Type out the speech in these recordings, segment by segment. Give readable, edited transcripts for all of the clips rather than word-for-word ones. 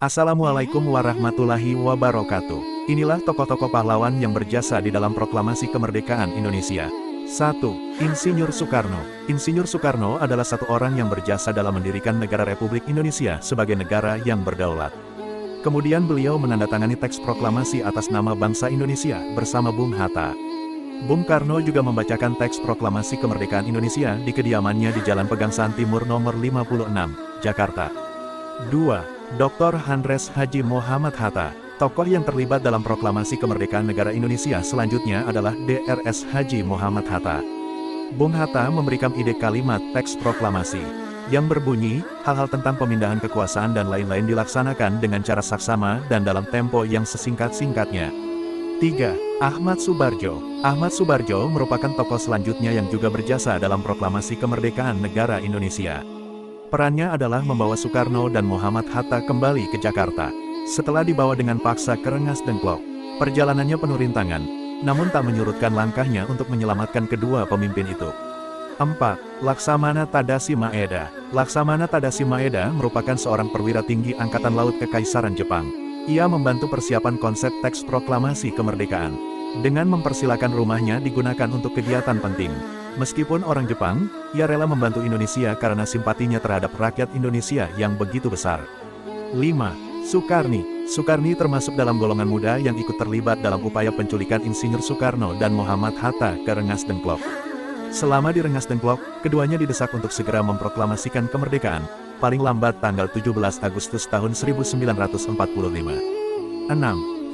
Assalamualaikum warahmatullahi wabarakatuh. Inilah tokoh-tokoh pahlawan yang berjasa di dalam proklamasi kemerdekaan Indonesia. 1. Insinyur Soekarno. Insinyur Soekarno adalah satu orang yang berjasa dalam mendirikan negara Republik Indonesia sebagai negara yang berdaulat. Kemudian beliau menandatangani teks proklamasi atas nama bangsa Indonesia bersama Bung Hatta. Bung Karno juga membacakan teks proklamasi kemerdekaan Indonesia di kediamannya di Jalan Pegangsaan Timur nomor 56, Jakarta. 2. Dr. Handres Haji Muhammad Hatta. Tokoh yang terlibat dalam proklamasi kemerdekaan negara Indonesia selanjutnya adalah Drs. Haji Muhammad Hatta. Bung Hatta memberikan ide kalimat teks proklamasi, yang berbunyi, hal-hal tentang pemindahan kekuasaan dan lain-lain dilaksanakan dengan cara saksama dan dalam tempo yang sesingkat-singkatnya. 3. Ahmad Subarjo. Ahmad Subarjo merupakan tokoh selanjutnya yang juga berjasa dalam proklamasi kemerdekaan negara Indonesia. Perannya adalah membawa Soekarno dan Muhammad Hatta kembali ke Jakarta. Setelah dibawa dengan paksa ke Rengas Dengklok, perjalanannya penuh rintangan, namun tak menyurutkan langkahnya untuk menyelamatkan kedua pemimpin itu. 4. Laksamana Tadashi Maeda. Laksamana Tadashi Maeda merupakan seorang perwira tinggi Angkatan Laut Kekaisaran Jepang. Ia membantu persiapan konsep teks proklamasi kemerdekaan, dengan mempersilakan rumahnya digunakan untuk kegiatan penting. Meskipun orang Jepang, ia rela membantu Indonesia karena simpatinya terhadap rakyat Indonesia yang begitu besar. 5. Sukarni. Sukarni termasuk dalam golongan muda yang ikut terlibat dalam upaya penculikan Insinyur Soekarno dan Muhammad Hatta ke Rengas Dengklok. Selama di Rengas Dengklok, keduanya didesak untuk segera memproklamasikan kemerdekaan, paling lambat tanggal 17 Agustus tahun 1945. 6.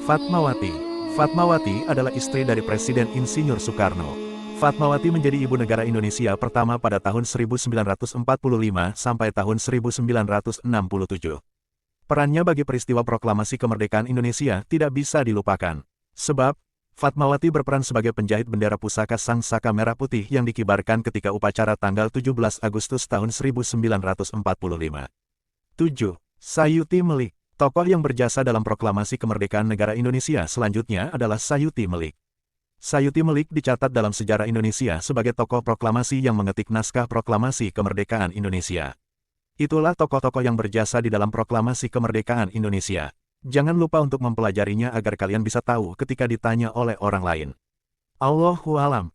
Fatmawati. Fatmawati adalah istri dari Presiden Insinyur Soekarno. Fatmawati menjadi ibu negara Indonesia pertama pada tahun 1945 sampai tahun 1967. Perannya bagi peristiwa proklamasi kemerdekaan Indonesia tidak bisa dilupakan. Sebab, Fatmawati berperan sebagai penjahit bendera pusaka Sang Saka Merah Putih yang dikibarkan ketika upacara tanggal 17 Agustus tahun 1945. 7. Sayuti Melik. Tokoh yang berjasa dalam proklamasi kemerdekaan negara Indonesia selanjutnya adalah Sayuti Melik. Sayuti Melik dicatat dalam sejarah Indonesia sebagai tokoh proklamasi yang mengetik naskah proklamasi kemerdekaan Indonesia. Itulah tokoh-tokoh yang berjasa di dalam proklamasi kemerdekaan Indonesia. Jangan lupa untuk mempelajarinya agar kalian bisa tahu ketika ditanya oleh orang lain. Allahu a'lam.